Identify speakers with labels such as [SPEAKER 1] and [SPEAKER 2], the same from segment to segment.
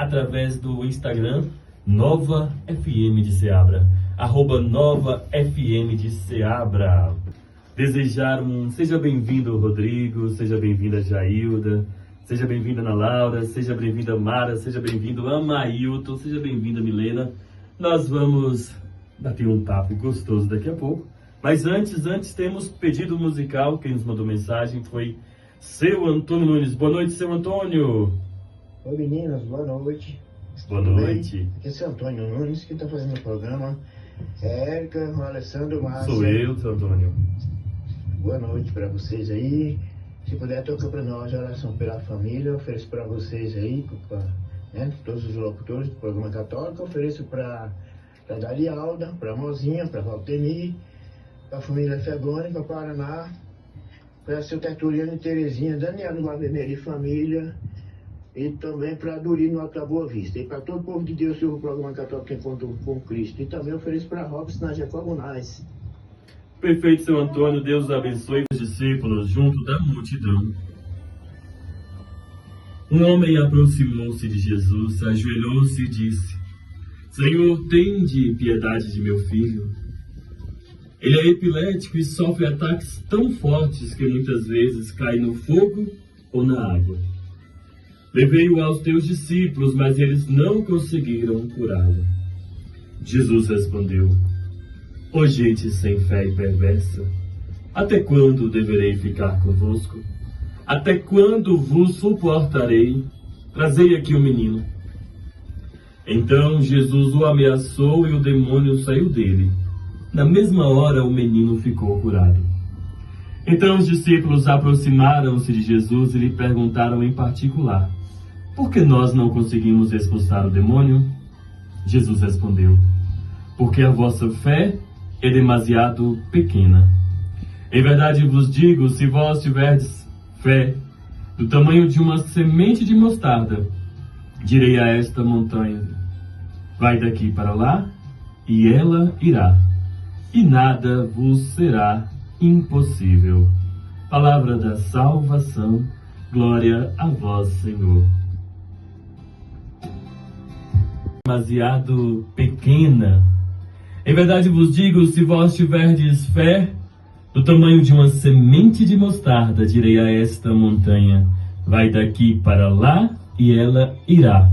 [SPEAKER 1] através do Instagram Nova FM de Ceabra, @Nova FM de Ceabra. Desejar seja bem-vindo Rodrigo, seja bem-vinda Jailda, seja bem-vinda Ana Laura, seja bem-vinda Mara, seja bem-vindo Amailton, seja bem-vinda Milena. Nós vamos bater um papo gostoso daqui a pouco. Mas antes temos pedido musical. Quem nos mandou mensagem foi seu Antônio Nunes. Boa noite, seu Antônio.
[SPEAKER 2] Oi meninas, boa noite.
[SPEAKER 1] Boa noite.
[SPEAKER 2] Aqui é seu Antônio Nunes que está fazendo o programa. Érica, o Alessandro, Márcia.
[SPEAKER 1] Sou eu, seu Antônio.
[SPEAKER 2] Boa noite para vocês aí. Se puder tocar para nós a oração pela família, eu ofereço para vocês aí, todos os locutores do programa católico, eu ofereço para Darialda, para Mozinha, para Valteni, para a família Fegônica, Paraná, para seu Tertuliano e Terezinha, Daniel do Guadeneira e família, e também para Durino Alta Boa Vista, e para todo o povo de Deus que ouve o programa católico Encontro com Cristo, e também ofereço para Robson na Jacomunais.
[SPEAKER 1] Perfeito, seu Antônio. Deus abençoe os discípulos junto da multidão. Um homem aproximou-se de Jesus, ajoelhou-se e disse: Senhor, tende piedade de meu filho. Ele é epilético e sofre ataques tão fortes que muitas vezes cai no fogo ou na água. Levei-o aos teus discípulos, mas eles não conseguiram curá-lo. Jesus respondeu: Ó gente sem fé e perversa, até quando deverei ficar convosco? Até quando vos suportarei? Trazei aqui o menino. Então Jesus o ameaçou e o demônio saiu dele. Na mesma hora o menino ficou curado. Então os discípulos aproximaram-se de Jesus e lhe perguntaram em particular: Por que nós não conseguimos expulsar o demônio? Jesus respondeu: Porque a vossa fé é demasiado pequena. Em verdade vos digo, se vós tiverdes fé do tamanho de uma semente de mostarda, direi a esta montanha: vai daqui para lá, e ela irá, e nada vos será impossível. Palavra da salvação, glória a vós, Senhor. Demasiado pequena. Em verdade vos digo, se vós tiverdes fé do tamanho de uma semente de mostarda, direi a esta montanha: vai daqui para lá, e ela irá,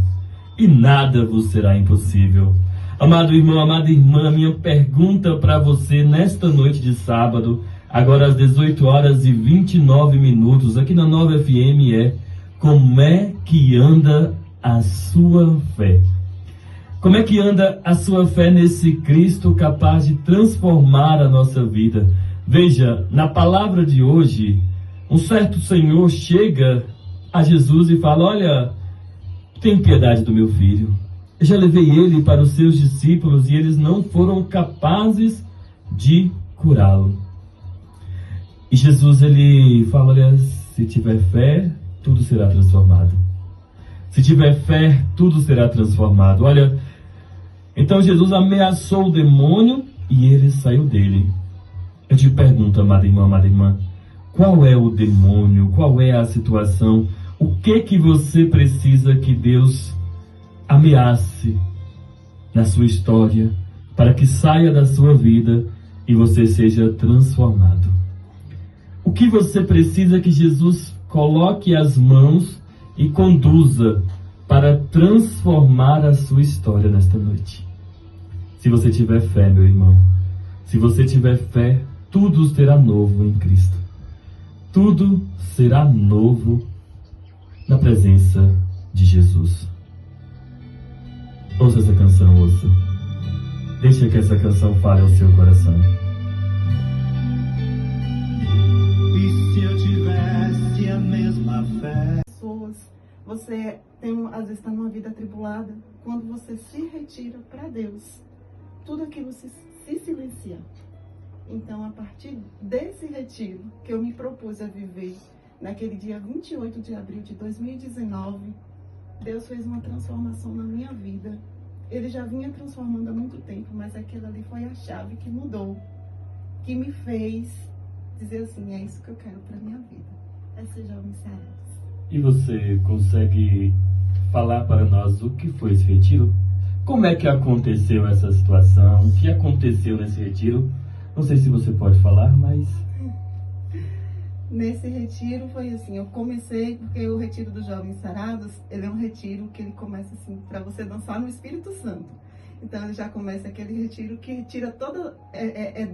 [SPEAKER 1] e nada vos será impossível. Amado irmão, amada irmã, minha pergunta para você nesta noite de sábado, agora às 18h29, aqui na Nova FM, é: como é que anda a sua fé? Como é que anda a sua fé nesse Cristo capaz de transformar a nossa vida? Veja, na palavra de hoje, um certo senhor chega a Jesus e fala: olha, tem piedade do meu filho. Eu já levei ele para os seus discípulos e eles não foram capazes de curá-lo. E Jesus, ele fala: olha, se tiver fé, tudo será transformado. Se tiver fé, tudo será transformado. Olha, então Jesus ameaçou o demônio e ele saiu dele. Eu te pergunto, amada irmã, qual é o demônio? Qual é a situação? O que você precisa que Deus ameace na sua história para que saia da sua vida e você seja transformado? O que você precisa que Jesus coloque as mãos e conduza para transformar a sua história nesta noite? Se você tiver fé, meu irmão, se você tiver fé, tudo será novo em Cristo. Tudo será novo na presença de Jesus. Ouça essa canção, ouça. Deixa que essa canção fale ao seu coração.
[SPEAKER 3] E se eu tivesse a mesma fé?
[SPEAKER 4] Você às vezes está numa vida atribulada. Quando você se retira para Deus, tudo aquilo se silencia. Então, a partir desse retiro que eu me propus a viver, naquele dia 28 de abril de 2019, Deus fez uma transformação na minha vida. Ele já vinha transformando há muito tempo, mas aquilo ali foi a chave que mudou, que me fez dizer assim: é isso que eu quero para minha vida, é ser jovem Cearense.
[SPEAKER 1] E você consegue falar para nós o que foi esse retiro? Como é que aconteceu essa situação? O que aconteceu nesse retiro? Não sei se você pode falar, mas...
[SPEAKER 4] Nesse retiro foi assim, eu comecei, porque o retiro dos Jovens Sarados, ele é um retiro que ele começa assim, para você dançar no Espírito Santo. Então ele já começa aquele retiro que tira toda,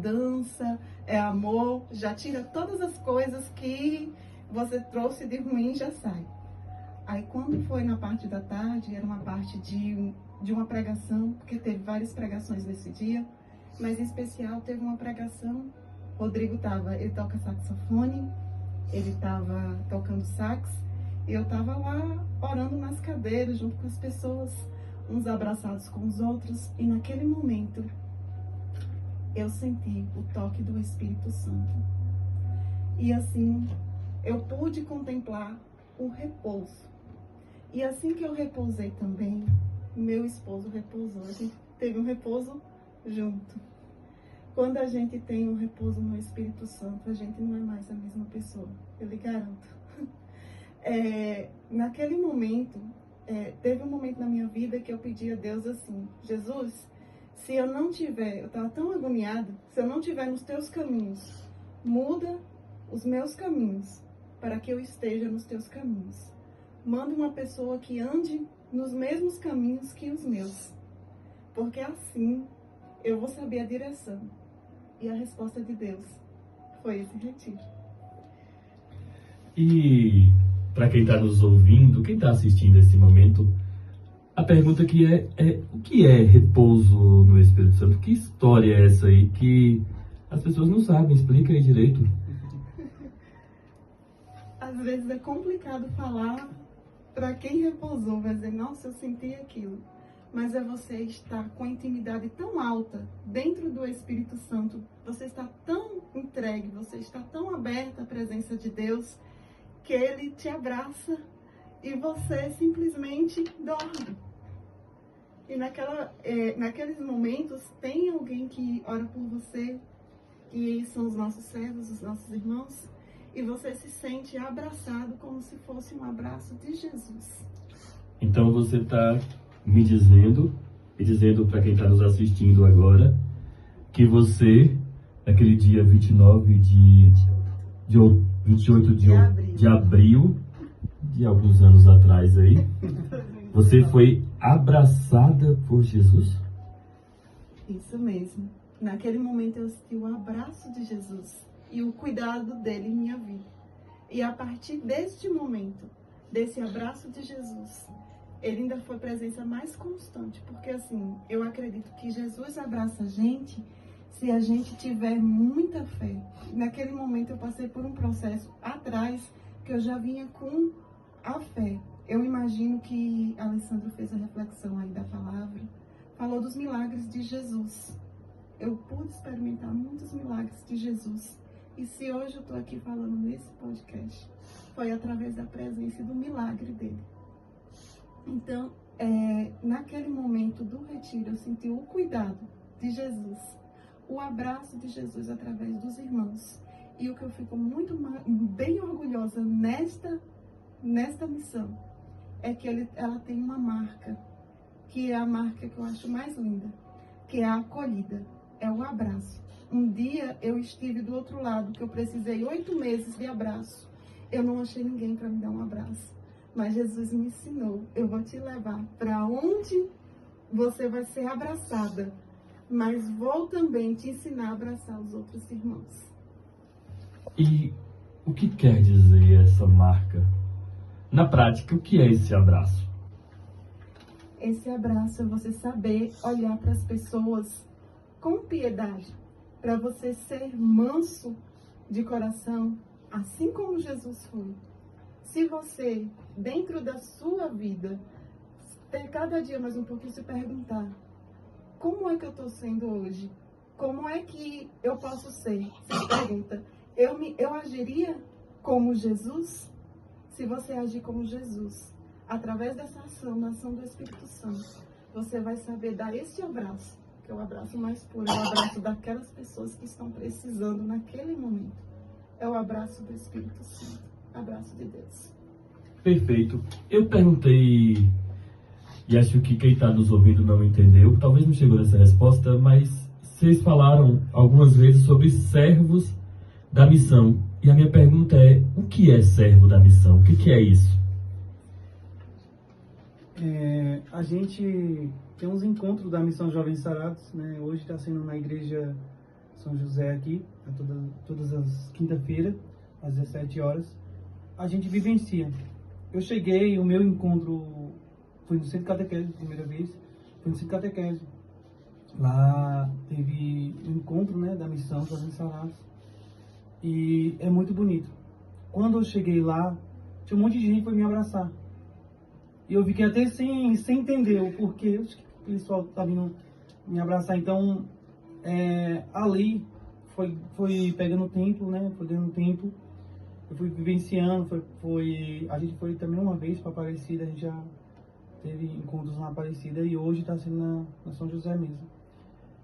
[SPEAKER 4] dança, é amor, já tira todas as coisas que você trouxe de ruim, já sai. Aí quando foi na parte da tarde, era uma parte de uma pregação, porque teve várias pregações nesse dia, mas em especial teve uma pregação. Rodrigo ele toca saxofone, ele estava tocando sax, e eu estava lá orando nas cadeiras, junto com as pessoas, uns abraçados com os outros, e naquele momento eu senti o toque do Espírito Santo. E assim, eu pude contemplar o repouso. E assim que eu repousei também, meu esposo repousou. A gente teve um repouso junto. Quando a gente tem um repouso no Espírito Santo, a gente não é mais a mesma pessoa, eu lhe garanto. Naquele momento, teve um momento na minha vida que eu pedi a Deus assim: Jesus, se eu não tiver, eu estava tão agoniada, se eu não tiver nos teus caminhos, muda os meus caminhos para que eu esteja nos teus caminhos. Manda uma pessoa que ande nos mesmos caminhos que os meus, porque assim eu vou saber a direção. E a resposta de Deus foi esse retiro.
[SPEAKER 1] E para quem está nos ouvindo, quem está assistindo esse momento, a pergunta que o que é repouso no Espírito Santo? Que história é essa aí que as pessoas não sabem? Explica aí direito.
[SPEAKER 4] Às vezes é complicado falar para quem repousou, vai dizer, nossa, eu senti aquilo. Mas é você estar com a intimidade tão alta dentro do Espírito Santo, você está tão entregue, você está tão aberta à presença de Deus, que Ele te abraça e você simplesmente dorme. E naqueles momentos tem alguém que ora por você, e são os nossos servos, os nossos irmãos, e você se sente abraçado como se fosse um abraço de Jesus.
[SPEAKER 1] Então você está me dizendo, e dizendo para quem está nos assistindo agora, que você, naquele dia 28 de abril, de alguns anos atrás aí, você foi abraçada por Jesus?
[SPEAKER 4] Isso mesmo. Naquele momento eu senti o abraço de Jesus e o cuidado dele em minha vida. E a partir deste momento, desse abraço de Jesus, ele ainda foi presença mais constante, porque assim, eu acredito que Jesus abraça a gente se a gente tiver muita fé. Naquele momento eu passei por um processo atrás que eu já vinha com a fé. Eu imagino que a Alessandra fez a reflexão aí da palavra, falou dos milagres de Jesus. Eu pude experimentar muitos milagres de Jesus. E se hoje eu estou aqui falando nesse podcast, foi através da presença e do milagre dele. Então, naquele momento do retiro, eu senti o cuidado de Jesus, o abraço de Jesus através dos irmãos. E o que eu fico bem orgulhosa nesta missão é que ela tem uma marca, que é a marca que eu acho mais linda, que é a acolhida, é o abraço. Um dia eu estive do outro lado, que eu precisei 8 meses de abraço. Eu não achei ninguém para me dar um abraço. Mas Jesus me ensinou, eu vou te levar para onde você vai ser abraçada, mas vou também te ensinar a abraçar os outros irmãos.
[SPEAKER 1] E o que quer dizer essa marca? Na prática, o que é esse abraço?
[SPEAKER 4] Esse abraço é você saber olhar para as pessoas com piedade, para você ser manso de coração, assim como Jesus foi. Se você, dentro da sua vida, ter cada dia mais um pouquinho se perguntar, como é que eu estou sendo hoje? Como é que eu posso ser? Você pergunta, eu agiria como Jesus? Se você agir como Jesus, através dessa ação, da ação do Espírito Santo, você vai saber dar esse abraço, que é o abraço mais puro, é o abraço daquelas pessoas que estão precisando naquele momento. É o abraço do Espírito Santo, abraço de Deus.
[SPEAKER 1] Perfeito. Eu perguntei, e acho que quem está nos ouvindo não entendeu, talvez não chegou nessa resposta, mas vocês falaram algumas vezes sobre servos da missão. E a minha pergunta é, o que é servo da missão? O que é isso?
[SPEAKER 5] A gente tem uns encontros da Missão Jovens Sarados, né? Hoje está sendo na igreja São José aqui, todas as quinta-feiras, às 17 horas. A gente vivencia. Eu cheguei, o meu encontro foi no centro de catequese, primeira vez, foi no centro de catequese. Lá teve um encontro, né, da Missão Jovens Sarados. E é muito bonito. Quando eu cheguei lá, tinha um monte de gente que foi me abraçar. E eu fiquei até sem entender o porquê. Acho que o pessoal tá vindo me abraçar. Então, ali foi pegando tempo, né? Foi dando tempo. Eu fui vivenciando. A gente foi também uma vez para Aparecida. A gente já teve encontros na Aparecida. E hoje está sendo na São José mesmo.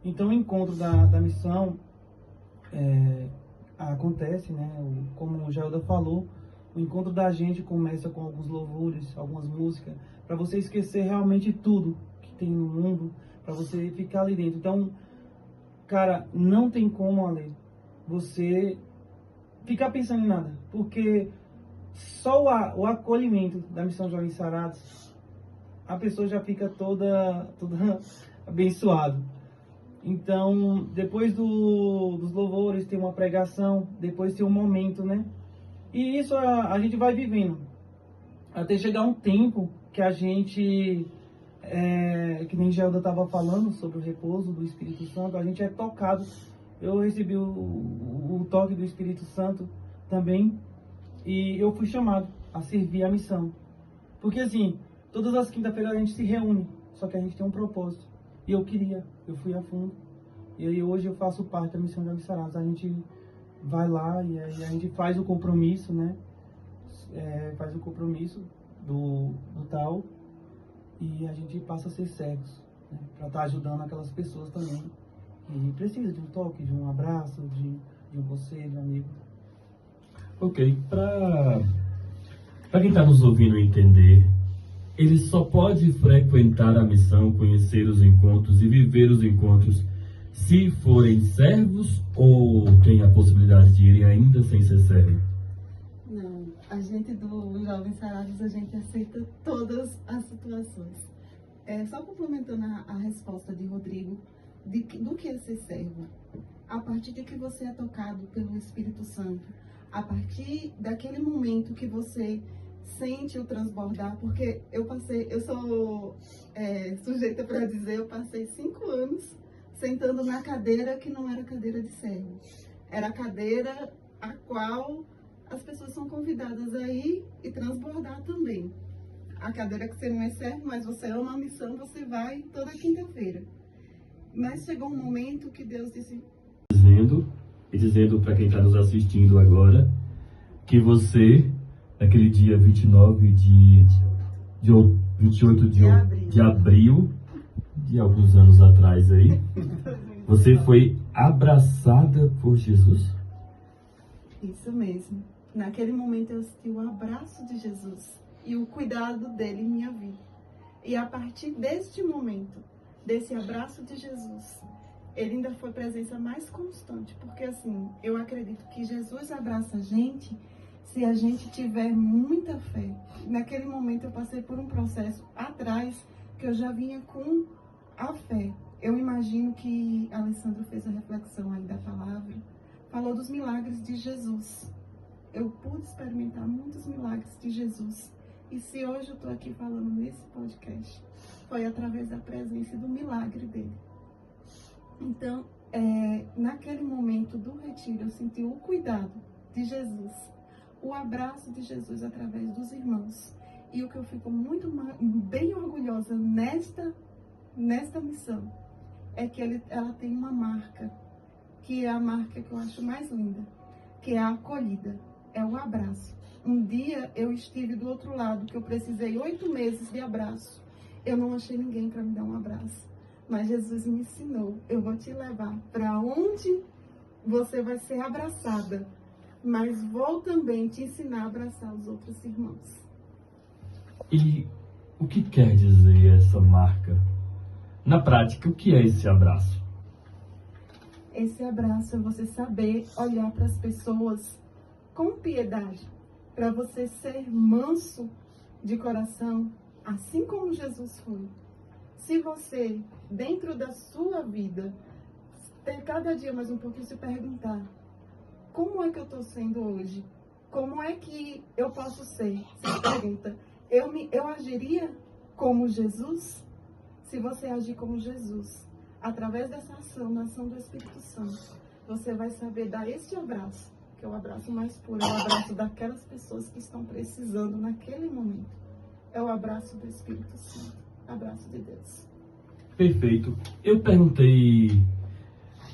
[SPEAKER 5] Então, o encontro da missão acontece, né? Como o Gelda falou, o encontro da gente começa com alguns louvores, algumas músicas, para você esquecer realmente tudo que tem no mundo, para você ficar ali dentro. Então, cara, não tem como, Ale, você ficar pensando em nada, porque só o acolhimento da Missão Jovens Sarados, a pessoa já fica toda abençoada. Então, depois dos louvores tem uma pregação, depois tem um momento, né? E isso a gente vai vivendo, até chegar um tempo que a gente, que nem Gelda estava falando sobre o repouso do Espírito Santo, a gente é tocado. Eu recebi o toque do Espírito Santo também, e eu fui chamado a servir a missão. Porque assim, todas as quinta-feiras a gente se reúne, só que a gente tem um propósito. E eu fui a fundo. E aí hoje eu faço parte da Missão Jovens Sarados. A gente vai lá e aí a gente faz o compromisso, né? Faz o compromisso do tal, e a gente passa a ser servos, né? Para estar ajudando aquelas pessoas também que precisam de um toque, de um abraço, de um conselho, de um amigo.
[SPEAKER 1] Ok, para quem está nos ouvindo entender, ele só pode frequentar a missão, conhecer os encontros e viver os encontros se forem servos, ou tem a possibilidade de irem ainda sem ser servo?
[SPEAKER 4] Não, a gente do Jovens Sarados, a gente aceita todas as situações. Só complementando a resposta de Rodrigo, do que é ser servo. A partir de que você é tocado pelo Espírito Santo, a partir daquele momento que você sente o transbordar, porque eu sou sujeita para dizer, eu passei 5 anos sentando na cadeira que não era cadeira de servo. Era a cadeira a qual as pessoas são convidadas a ir e transbordar também. A cadeira que você não é servo, mas você ama a missão, você vai toda quinta-feira. Mas chegou um momento que Deus disse...
[SPEAKER 1] Dizendo para quem está nos assistindo agora, que você, naquele dia 28 de abril, de alguns anos atrás aí, você foi abraçada por Jesus?
[SPEAKER 4] Isso mesmo. Naquele momento eu senti o abraço de Jesus e o cuidado dele em minha vida. E a partir deste momento, desse abraço de Jesus, ele ainda foi presença mais constante, porque assim, eu acredito que Jesus abraça a gente se a gente tiver muita fé. Naquele momento eu passei por um processo atrás que eu já vinha com a fé. Eu imagino que Alessandro fez a reflexão aí da palavra, falou dos milagres de Jesus. Eu pude experimentar muitos milagres de Jesus. E se hoje eu estou aqui falando nesse podcast, foi através da presença e do milagre dele. Então, naquele momento do retiro, eu senti o cuidado de Jesus, o abraço de Jesus através dos irmãos. E o que eu fico bem orgulhosa nesta missão é que ela tem uma marca, que é a marca que eu acho mais linda, que é a acolhida, é o abraço. Um dia eu estive do outro lado, que eu precisei 8 meses de abraço. Eu não achei ninguém para me dar um abraço. Mas Jesus me ensinou, eu vou te levar para onde você vai ser abraçada, mas vou também te ensinar a abraçar os outros irmãos.
[SPEAKER 1] E o que quer dizer essa marca? Na prática, o que é esse abraço?
[SPEAKER 4] Esse abraço é você saber olhar para as pessoas com piedade, para você ser manso de coração, assim como Jesus foi. Se você, dentro da sua vida, ter cada dia mais um pouquinho se perguntar: como é que eu estou sendo hoje? Como é que eu posso ser? Se pergunta: eu agiria como Jesus? Se você agir como Jesus, através dessa ação, da ação do Espírito Santo, você vai saber dar este abraço, que é o abraço mais puro, é o abraço daquelas pessoas que estão precisando naquele momento. É o abraço do Espírito Santo, abraço de Deus.
[SPEAKER 1] Perfeito. Eu perguntei,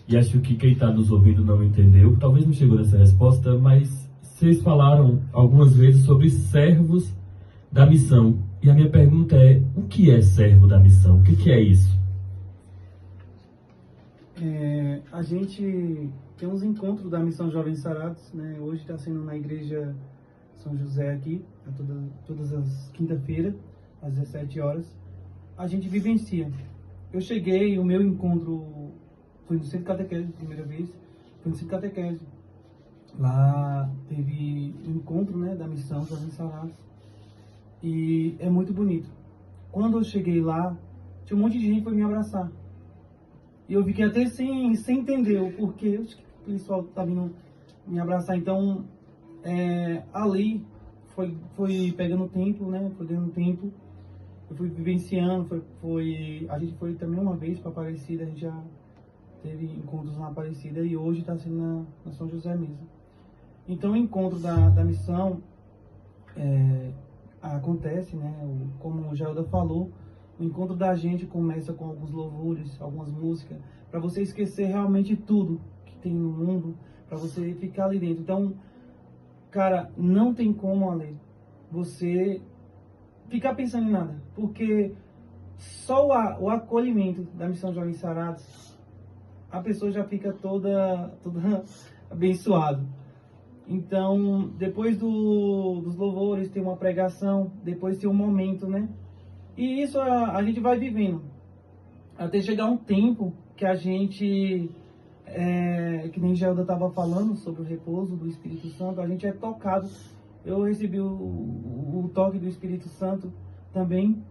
[SPEAKER 1] e acho que quem está nos ouvindo não entendeu, talvez não chegou nessa resposta, mas vocês falaram algumas vezes sobre servos da missão. E a minha pergunta é: o que é servo da missão? O que é isso?
[SPEAKER 5] A gente tem uns encontros da Missão Jovens Sarados, né? Hoje está sendo na igreja São José aqui, todas as quinta-feiras, às 17 horas. A gente vivencia. Eu cheguei, o meu encontro foi no centro de catequese, primeira vez, foi no centro de catequese. Lá teve um encontro, né, da Missão Jovens Sarados. E é muito bonito. Quando eu cheguei lá, tinha um monte de gente que foi me abraçar. E eu fiquei até sem entender o porquê. Acho que o pessoal tá vindo me abraçar. Então, ali foi pegando tempo, né? Foi dando tempo. Eu fui vivenciando. A gente foi também uma vez para Aparecida. A gente já teve encontros na Aparecida. E hoje está sendo na São José mesmo. Então, o encontro da missão acontece, né? Como o Gelda falou, o encontro da gente começa com alguns louvores, algumas músicas, para você esquecer realmente tudo que tem no mundo, para você ficar ali dentro. Então, cara, não tem como, Ale, você ficar pensando em nada, porque só o acolhimento da Missão Jovens Sarados, a pessoa já fica toda abençoada. Então, depois dos louvores, tem uma pregação, depois tem um momento, né? E isso a gente vai vivendo. Até chegar um tempo que a gente, que nem Gelda estava falando sobre o repouso do Espírito Santo, a gente é tocado. Eu recebi o toque do Espírito Santo também,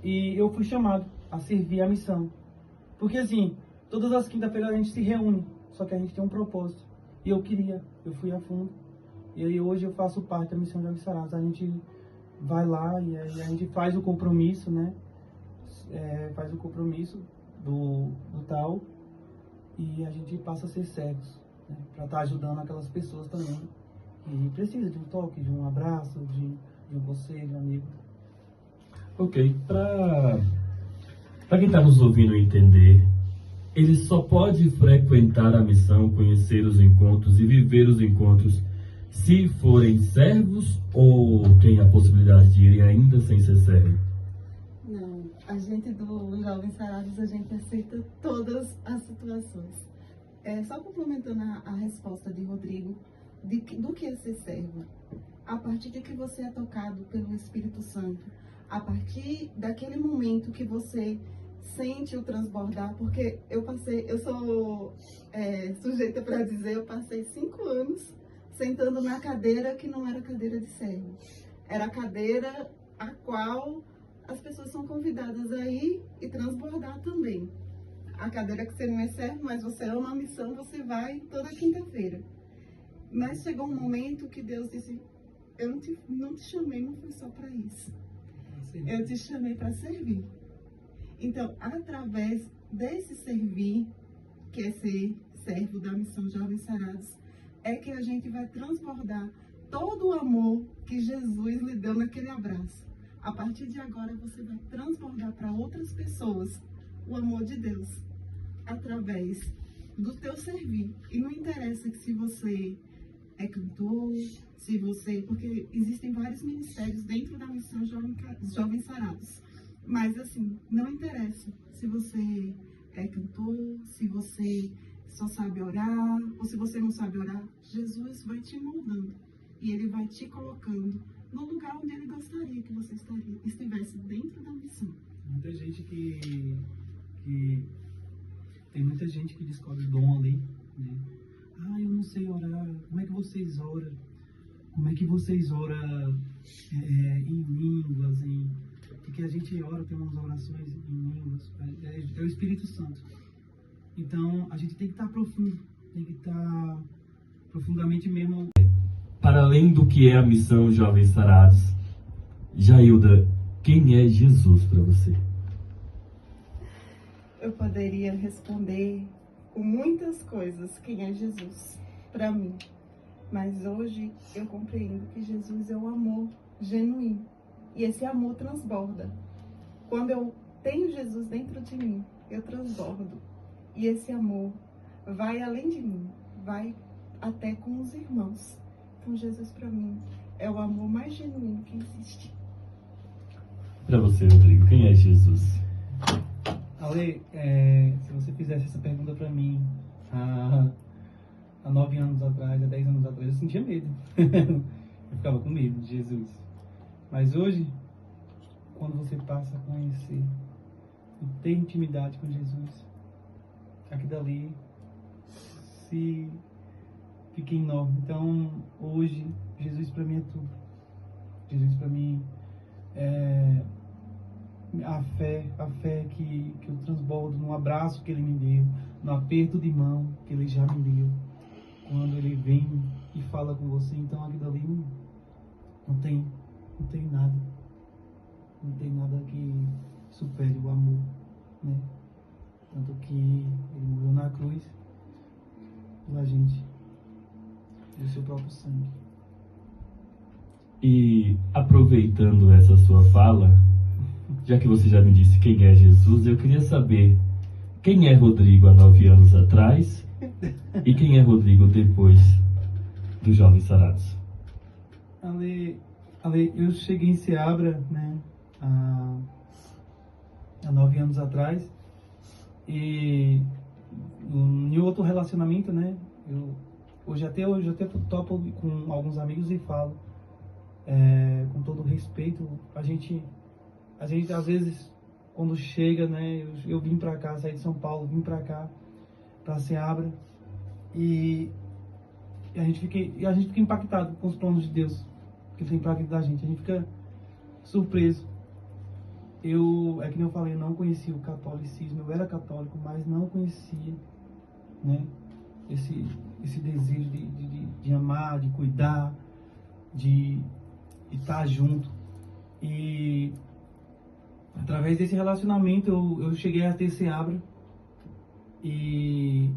[SPEAKER 5] e eu fui chamado a servir a missão. Porque assim, todas as quinta-feiras a gente se reúne, só que a gente tem um propósito. E eu fui a fundo. E aí hoje eu faço parte da Missão Jovens Sarados. A gente vai lá e aí a gente faz o compromisso, né? Faz o compromisso do tal. E a gente passa a ser servos, né? Para estar ajudando aquelas pessoas também. E precisa de um toque, de um abraço, de um conselho, de um amigo.
[SPEAKER 1] Ok, para quem está nos ouvindo entender, ele só pode frequentar a missão, conhecer os encontros e viver os encontros se forem servos, ou tem a possibilidade de ir ainda sem ser servo?
[SPEAKER 4] Não, a gente do Jovens Sarados, a gente aceita todas as situações. Só complementando a resposta de Rodrigo, do que é ser servo. A partir de que você é tocado pelo Espírito Santo, a partir daquele momento que você sente o transbordar, porque eu sou sujeita para dizer, eu passei 5 anos sentando na cadeira que não era cadeira de servo. Era a cadeira a qual as pessoas são convidadas a ir e transbordar também. A cadeira que você não é servo, mas você ama a missão, você vai toda quinta-feira. Mas chegou um momento que Deus disse: eu não te chamei, não foi só para isso. Eu te chamei para servir. Então, através desse servir, que é ser servo da Missão Jovens Sarados, é que a gente vai transbordar todo o amor que Jesus lhe deu naquele abraço. A partir de agora, você vai transbordar para outras pessoas o amor de Deus, através do teu servir. E não interessa que se você é cantor, se você... Porque existem vários ministérios dentro da Missão Jovens Sarados. Mas assim, não interessa se você é cantor, se você só sabe orar, ou se você não sabe orar. Jesus vai te moldando e Ele vai te colocando no lugar onde Ele gostaria que você estivesse, dentro da missão.
[SPEAKER 5] Muita gente tem muita gente que descobre dom ali, né? Eu não sei orar. Como é que vocês oram? Como é que vocês oram em línguas? Porque a gente ora, tem umas orações em línguas. É o Espírito Santo. Então, a gente tem que estar profundo. Tem que estar profundamente mesmo.
[SPEAKER 1] Para além do que é a missão Jovens Sarados, Jailda, quem é Jesus para você?
[SPEAKER 4] Eu poderia responder com muitas coisas quem é Jesus para mim. Mas hoje eu compreendo que Jesus é o amor genuíno. E esse amor transborda. Quando eu tenho Jesus dentro de mim, eu transbordo. E esse amor vai além de mim, vai até com os irmãos. Então Jesus para mim é o amor mais genuíno que existe.
[SPEAKER 1] Para você, Rodrigo, quem é Jesus?
[SPEAKER 5] Ale, se você fizesse essa pergunta para mim há 9 anos atrás, há 10 anos atrás, eu sentia medo. Eu ficava com medo de Jesus. Mas hoje, quando você passa a conhecer e ter intimidade com Jesus, aqui dali fica enorme. Então, hoje, Jesus para mim é tudo. Jesus para mim é a fé que eu transbordo no abraço que Ele me deu, no aperto de mão que Ele já me deu. Quando Ele vem e fala com você, então aqui dali não tem nada. Não tem nada que supere o amor, né? Tanto que Ele morreu na cruz pela gente, do seu próprio sangue.
[SPEAKER 1] E aproveitando essa sua fala, já que você já me disse quem é Jesus, eu queria saber quem é Rodrigo há 9 anos atrás e quem é Rodrigo depois dos Jovens Sarados.
[SPEAKER 5] Ale, eu cheguei em Seabra, né, há 9 anos atrás, e em outro relacionamento, né, hoje até topo com alguns amigos e falo, com todo respeito, a gente às vezes, quando chega, né, eu vim pra cá, saí de São Paulo, vim pra cá, pra Seabra, e a gente fica impactado com os planos de Deus que Ele tem pra vida da gente. A gente fica surpreso. É que nem eu falei, eu não conhecia o catolicismo, eu era católico, mas não conhecia, né, esse desejo de amar, de cuidar, de estar junto. E através desse relacionamento eu cheguei a ter Seabra e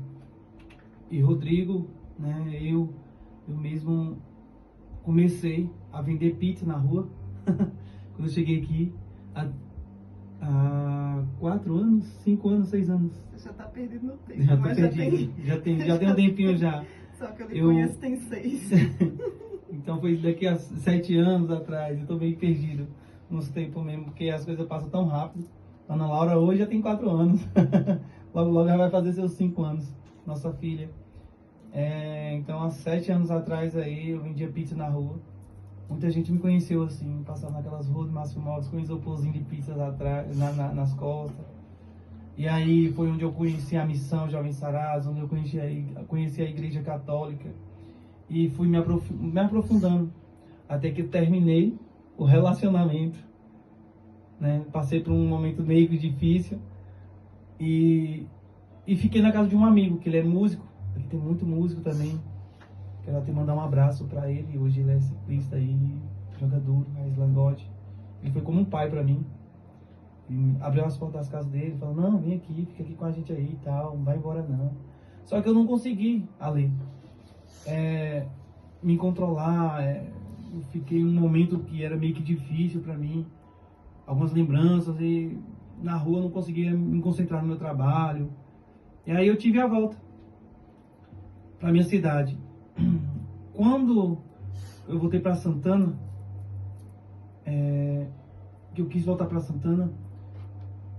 [SPEAKER 5] Rodrigo, né, eu mesmo comecei a vender pizza na rua quando eu cheguei aqui há 4 anos, 5 anos, 6 anos.
[SPEAKER 4] Você já tá perdido no tempo.
[SPEAKER 5] Já tô perdido, já tem um tempinho já.
[SPEAKER 4] Só que eu conheço tem 6.
[SPEAKER 5] Então foi daqui a 7 anos atrás, eu tô meio perdido nos tempos mesmo, porque as coisas passam tão rápido. A Ana Laura hoje já tem 4 anos. Logo já vai fazer seus 5 anos, nossa filha. Então há 7 anos atrás aí eu vendia pizza na rua. Muita gente me conheceu assim, passando naquelas ruas mais famosas com um isoporzinho de pizzas atrás, nas costas. E aí foi onde eu conheci a missão Jovens Sarados, onde eu conheci a Igreja Católica. E fui me aprofundando, até que eu terminei o relacionamento, né? Passei por um momento meio difícil e fiquei na casa de um amigo, que ele é músico, aqui tem muito músico também. Quero até mandar um abraço para ele, hoje ele é ciclista aí, jogador, Raiz Langote. Ele foi como um pai para mim. Ele abriu as portas das casas dele, falou, não, vem aqui, fica aqui com a gente aí e tal, não vai embora não. Só que eu não consegui, Ale, me controlar, eu fiquei em um momento que era meio que difícil para mim, algumas lembranças, e na rua eu não conseguia me concentrar no meu trabalho. E aí eu tive a volta para minha cidade. Quando eu voltei para Santana, que eu quis voltar para Santana,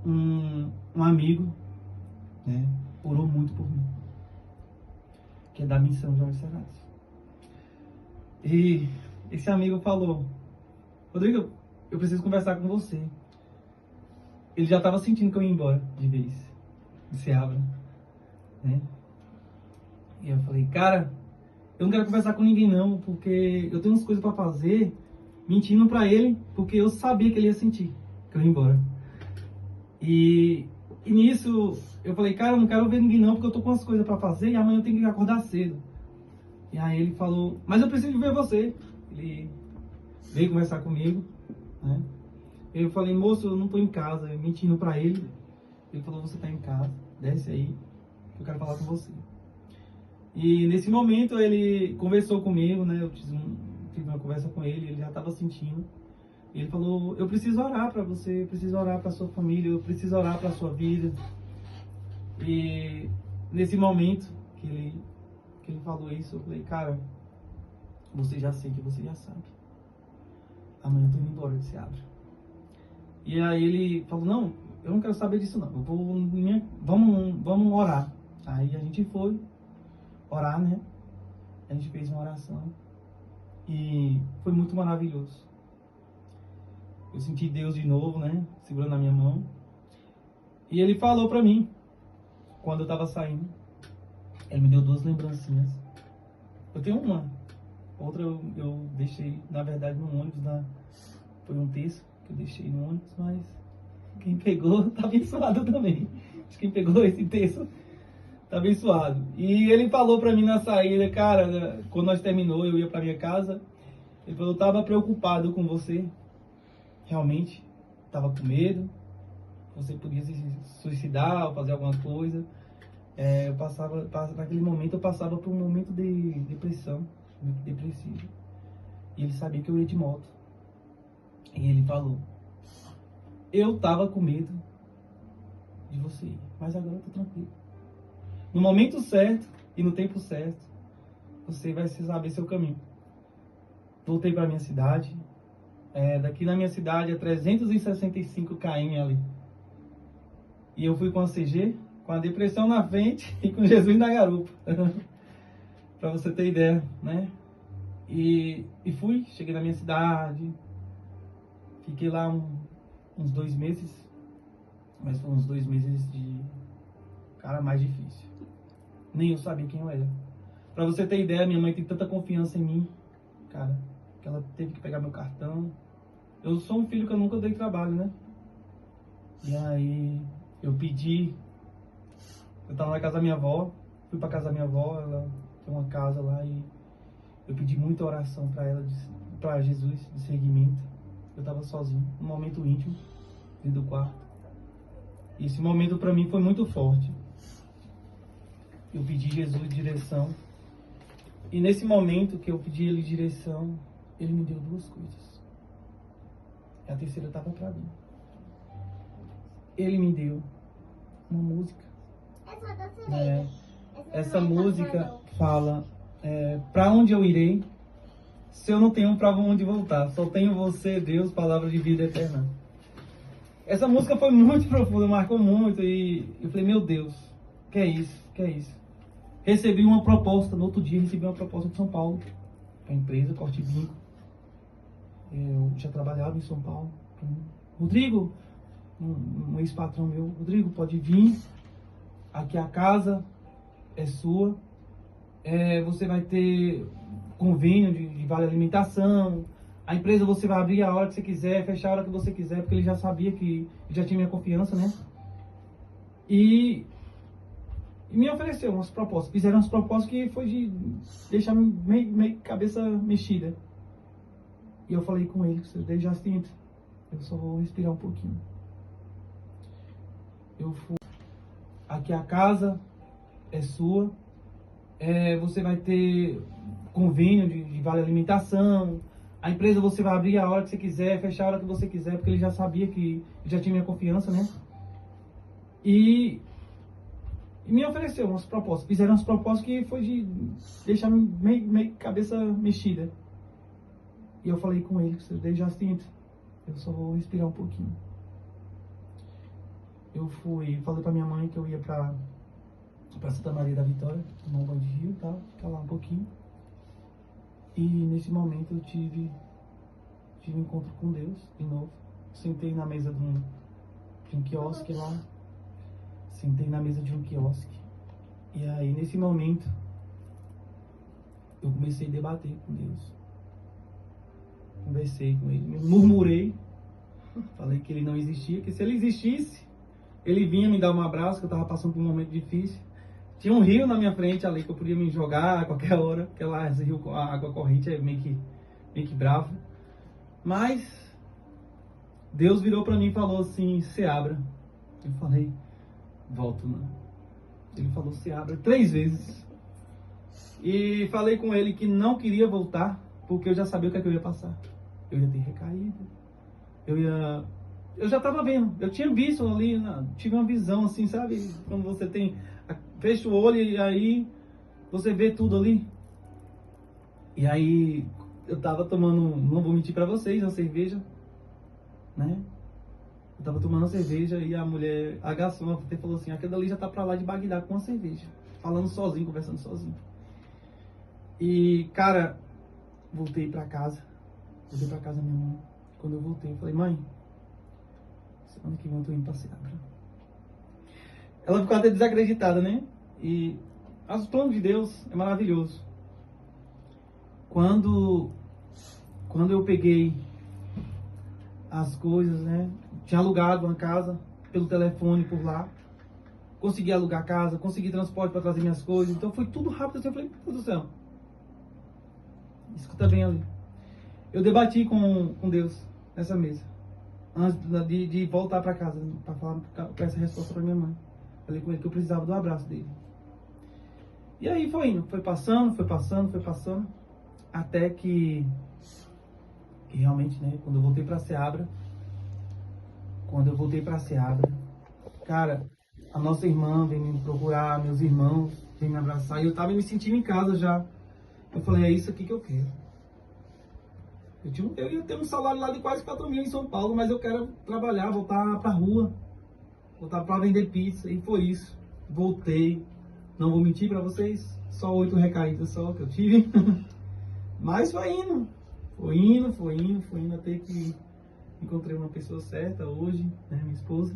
[SPEAKER 5] um amigo, né, orou muito por mim, que é da missão Jovens Sarados. E esse amigo falou, Rodrigo, eu preciso conversar com você. Ele já estava sentindo que eu ia embora de vez. De Seabra, né? E eu falei, cara, eu não quero conversar com ninguém não, porque eu tenho umas coisas para fazer, mentindo para ele, porque eu sabia que ele ia sentir que eu ia embora. E nisso, eu falei, cara, eu não quero ver ninguém não, porque eu tô com umas coisas para fazer e amanhã eu tenho que acordar cedo. E aí ele falou, mas eu preciso ver você. Ele veio conversar comigo, né? Eu falei, moço, eu não tô em casa, mentindo para ele. Ele falou, você tá em casa, desce aí, que eu quero falar com você. E nesse momento ele conversou comigo, né? Eu tive uma conversa com ele, ele já estava sentindo. E ele falou, eu preciso orar para você, eu preciso orar para sua família, eu preciso orar para sua vida. E nesse momento que ele falou isso, eu falei, cara, você já sei que você já sabe. Amanhã eu tô indo embora de Seabra. E aí ele falou, não, eu não quero saber disso não, vamos orar. Aí a gente foi orar, né? A gente fez uma oração e foi muito maravilhoso. Eu senti Deus de novo, né? Segurando a minha mão. E ele falou pra mim, quando eu tava saindo, ele me deu 2 lembrancinhas. Eu tenho uma, outra eu deixei, na verdade, no ônibus, foi um texto que eu deixei no ônibus, mas quem pegou tá abençoado também. Quem pegou esse texto tá abençoado. E ele falou pra mim na saída, cara, quando nós terminou, eu ia pra minha casa, ele falou, eu tava preocupado com você, realmente, tava com medo, você podia se suicidar ou fazer alguma coisa. Naquele momento eu passava por um momento de depressão, muito depressivo. E ele sabia que eu ia de moto. E ele falou, eu tava com medo de você ir, mas agora eu tô tranquilo. No momento certo e no tempo certo, você vai saber seu caminho. Voltei para minha cidade. Daqui na minha cidade é 365 km ali. E eu fui com a CG, com a depressão na frente e com Jesus na garupa. Para você ter ideia, né? E cheguei na minha cidade. Fiquei lá uns 2 meses. Mas foram uns 2 meses de... cara, mais difícil. Nem eu sabia quem eu era. Pra você ter ideia, minha mãe tem tanta confiança em mim, cara, que ela teve que pegar meu cartão. Eu sou um filho que eu nunca dei trabalho, né? E aí, eu tava na casa da minha avó, fui pra casa da minha avó, ela tem uma casa lá, e eu pedi muita oração pra ela, pra Jesus, de seguimento. Eu tava sozinho, um momento íntimo, dentro do quarto. E esse momento pra mim foi muito forte. Eu pedi Jesus direção. E nesse momento que eu pedi ele direção, ele me deu 2 coisas. E a terceira estava para mim. Ele me deu uma música. Essa música fala, para onde eu irei, se eu não tenho para onde voltar, só tenho você, Deus, palavra de vida eterna. Essa música foi muito profunda, marcou muito, e eu falei, meu Deus, que é isso, que é isso? Recebi uma proposta, no outro dia recebi uma proposta de São Paulo, a empresa Corte Binco. Eu já trabalhava em São Paulo. Rodrigo, um ex-patrão meu, Rodrigo, pode vir, aqui a casa é sua, você vai ter convênio de vale alimentação, a empresa você vai abrir a hora que você quiser, fechar a hora que você quiser, porque ele já sabia que já tinha minha confiança, né? E me ofereceu umas propostas, fizeram umas propostas que foi de deixar meio cabeça mexida. E eu falei com ele, desde já sinto, eu só vou respirar um pouquinho. Eu fui, aqui a casa é sua, você vai ter convênio de vale alimentação, a empresa você vai abrir a hora que você quiser, fechar a hora que você quiser, porque ele já sabia que já tinha minha confiança, né? E me ofereceu umas propostas, fizeram umas propostas que foi de deixar meio cabeça mexida. E eu falei com ele, desde já sinto, eu só vou respirar um pouquinho. Eu falei pra minha mãe que eu ia pra Santa Maria da Vitória, tomar um banho de rio e tal, ficar lá um pouquinho. E nesse momento eu tive tive um encontro com Deus de novo. Sentei na mesa de um quiosque lá. Sentei na mesa de um quiosque. E aí, nesse momento, eu comecei a debater com Deus. Conversei com ele, murmurei. Falei que ele não existia, que se ele existisse, ele vinha me dar um abraço, que eu estava passando por um momento difícil. Tinha um rio na minha frente ali que eu podia me jogar a qualquer hora, porque lá esse rio, a água corrente é meio que brava. Mas Deus virou para mim e falou assim: se abra. Eu falei: volto não. Ele falou: se abra 3 vezes. E falei com ele que não queria voltar, porque eu já sabia o que é que eu ia passar. Eu ia ter recaído. Eu já estava vendo. Eu tinha visto ali, tive uma visão assim, sabe? Quando você fecha o olho e aí você vê tudo ali. E aí eu tava tomando, não vou mentir pra vocês, uma cerveja, né? Eu tava tomando uma cerveja e a mulher, a garçom, falou assim: aquele ali já tá pra lá de Bagdá com uma cerveja. Falando sozinho, conversando sozinho. E, cara, voltei pra casa. Voltei pra casa da minha mãe. Quando eu voltei, eu falei: mãe, semana que vem eu tô indo pra Seabra. Ela ficou até desacreditada, né? E os planos de Deus é maravilhoso. Quando eu peguei as coisas, né? Tinha alugado uma casa pelo telefone por lá. Consegui alugar a casa, consegui transporte para trazer minhas coisas. Então foi tudo rápido assim. Eu falei: meu Deus do céu. Escuta bem ali. Eu debati com Deus nessa mesa. Antes de voltar para casa, para falar com essa resposta para minha mãe. Falei com ele que eu precisava do abraço dele. E aí foi indo. Foi passando. Até que realmente, né, quando eu voltei para Seabra, cara, a nossa irmã veio me procurar, meus irmãos veio me abraçar, e eu tava me sentindo em casa já. Eu falei: é isso aqui que eu quero. Eu ia ter um salário lá de quase 4 mil em São Paulo, mas eu quero trabalhar, voltar pra rua, voltar pra vender pizza, e foi isso. Voltei, não vou mentir pra vocês, só 8 recaídas só que eu tive. Mas foi indo, até que encontrei uma pessoa certa hoje, né, minha esposa.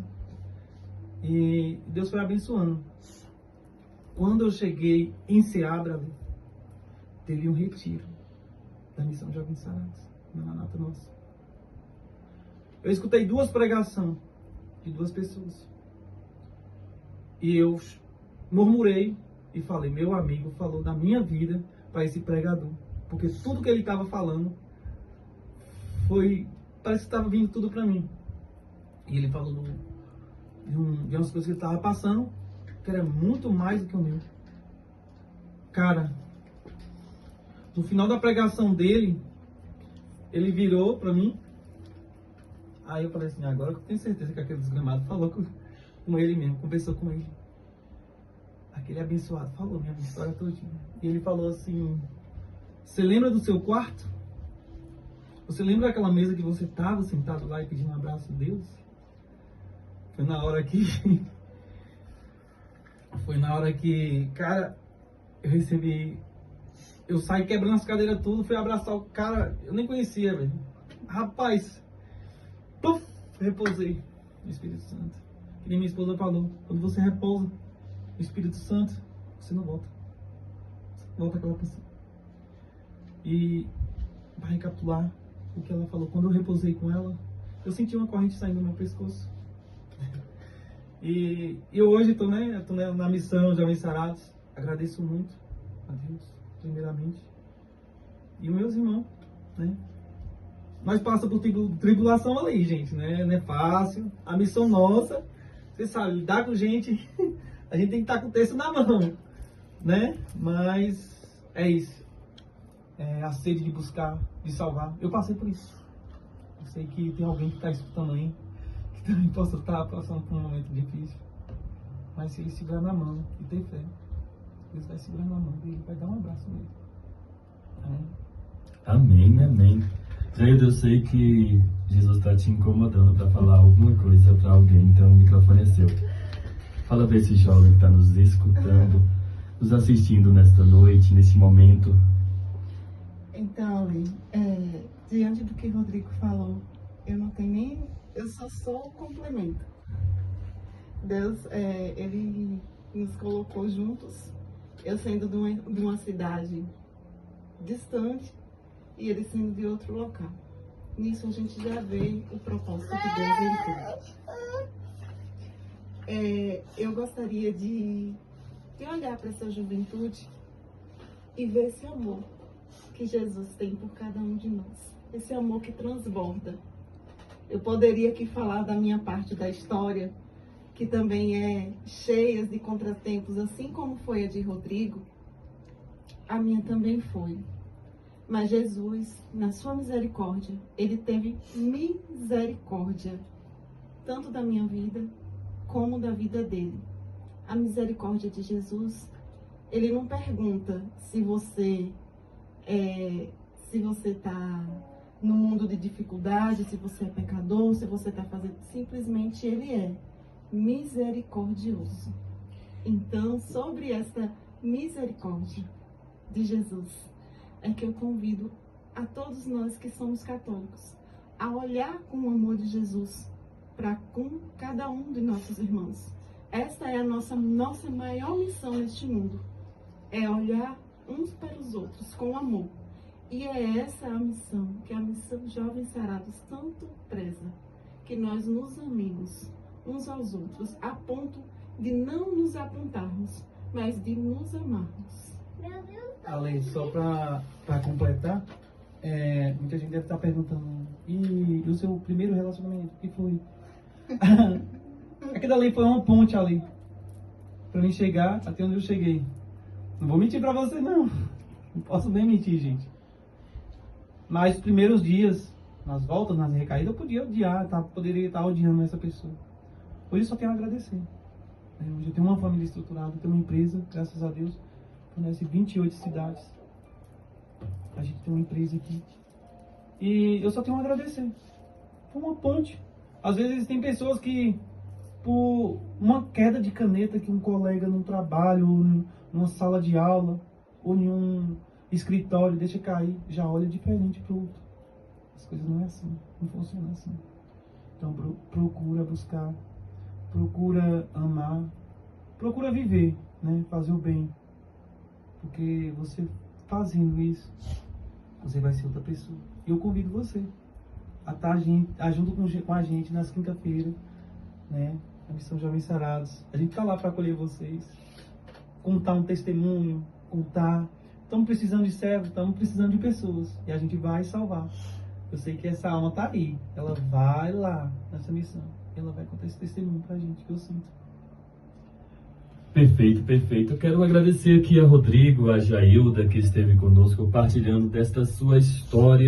[SPEAKER 5] E Deus foi abençoando. Quando eu cheguei em Seabra, teve um retiro da Missão Jovens Sarados, na Maranata Nossa. Eu escutei 2 pregações de 2 pessoas. E eu murmurei e falei: meu amigo falou da minha vida para esse pregador. Porque tudo que ele estava falando parece que estava vindo tudo para mim. E ele falou de umas coisas que ele estava passando, que era muito mais do que o meu. Cara, no final da pregação dele, ele virou para mim. Aí eu falei assim: agora eu tenho certeza que aquele desgramado falou com ele mesmo, conversou com ele. Aquele abençoado falou minha história todinha. E ele falou assim: você lembra do seu quarto? Você lembra daquela mesa que você estava sentado lá e pedindo um abraço a Deus? Foi na hora que, cara, eu recebi. Eu saí quebrando as cadeiras tudo, fui abraçar o cara, eu nem conhecia, velho. Rapaz, puf, repousei no Espírito Santo. Que nem minha esposa falou: quando você repousa no Espírito Santo, você não volta. Você volta àquela pessoa. E para recapitular o que ela falou, quando eu repousei com ela, eu senti uma corrente saindo do meu pescoço. E eu hoje estou na missão Jovens Sarados. Agradeço muito a Deus, primeiramente. E os meus irmãos, né? Nós passamos por tribulação ali, gente, né? Não é fácil. A missão nossa, você sabe, lidar com gente, a gente tem que estar com o texto na mão, né? Mas é isso. A sede de buscar, de salvar. Eu passei por isso. Eu sei que tem alguém que está escutando aí, que também possa estar passando por um momento difícil. Mas se ele segurar na mão e ter fé, Deus vai segurar na mão dele, vai dar um abraço nele.
[SPEAKER 1] Amém, amém. Jaildo, eu sei que Jesus está te incomodando para falar alguma coisa para alguém, então o microfone é seu. Fala para esse jovem que está nos escutando, nos assistindo nesta noite, nesse momento.
[SPEAKER 4] Então, diante do que o Rodrigo falou, eu não tenho nem... Eu só sou o complemento. Deus, Ele nos colocou juntos, eu sendo de uma cidade distante e Ele sendo de outro local. Nisso a gente já vê o propósito de Deus em tudo. Eu gostaria de olhar para essa juventude e ver esse amor que Jesus tem por cada um de nós. Esse amor que transborda. Eu poderia aqui falar da minha parte da história, que também é cheia de contratempos, assim como foi a de Rodrigo, a minha também foi. Mas Jesus, na sua misericórdia, Ele teve misericórdia, tanto da minha vida, como da vida dele. A misericórdia de Jesus, Ele não pergunta se você está no mundo de dificuldade, se você é pecador, se você está fazendo... Simplesmente Ele é misericordioso. Então, sobre essa misericórdia de Jesus, é que eu convido a todos nós que somos católicos a olhar com o amor de Jesus para com cada um de nossos irmãos. Esta é a nossa maior missão neste mundo, é olhar uns para os outros com amor. E é essa a missão que a missão Jovens Sarados tanto preza, que nós nos amemos uns aos outros, a ponto de não nos apontarmos, mas de nos amarmos.
[SPEAKER 5] Ale, só para completar, muita gente deve estar perguntando, e o seu primeiro relacionamento, o que foi? Aquilo ali foi uma ponte ali, para mim chegar até onde eu cheguei. Não vou mentir para você não posso nem mentir, gente. Mas os primeiros dias, nas voltas, nas recaídas, eu podia odiar, poderia estar odiando essa pessoa. Hoje eu só tenho a agradecer. Hoje eu tenho uma família estruturada, tenho uma empresa, graças a Deus, conhece 28 cidades. A gente tem uma empresa aqui. E eu só tenho a agradecer. Foi uma ponte. Às vezes tem pessoas que, por uma queda de caneta que um colega no trabalho, ou numa sala de aula, ou em um escritório, deixa cair, já olha diferente para o outro. As coisas não é assim, não funcionam assim. Então procura buscar, procura amar, procura viver, né? Fazer o bem. Porque você fazendo isso, você vai ser outra pessoa. E eu convido você a estar junto com a gente nas quinta-feiras, né? A Missão Jovens Sarados. A gente está lá para acolher vocês, contar um testemunho, contar. Estamos precisando de servos, estamos precisando de pessoas. E a gente vai salvar. Eu sei que essa alma está aí. Ela vai lá nessa missão. Ela vai contar esse testemunho para a gente, que eu sinto.
[SPEAKER 1] Perfeito, perfeito. Eu quero agradecer aqui a Rodrigo, a Jailda, que esteve conosco compartilhando desta sua história.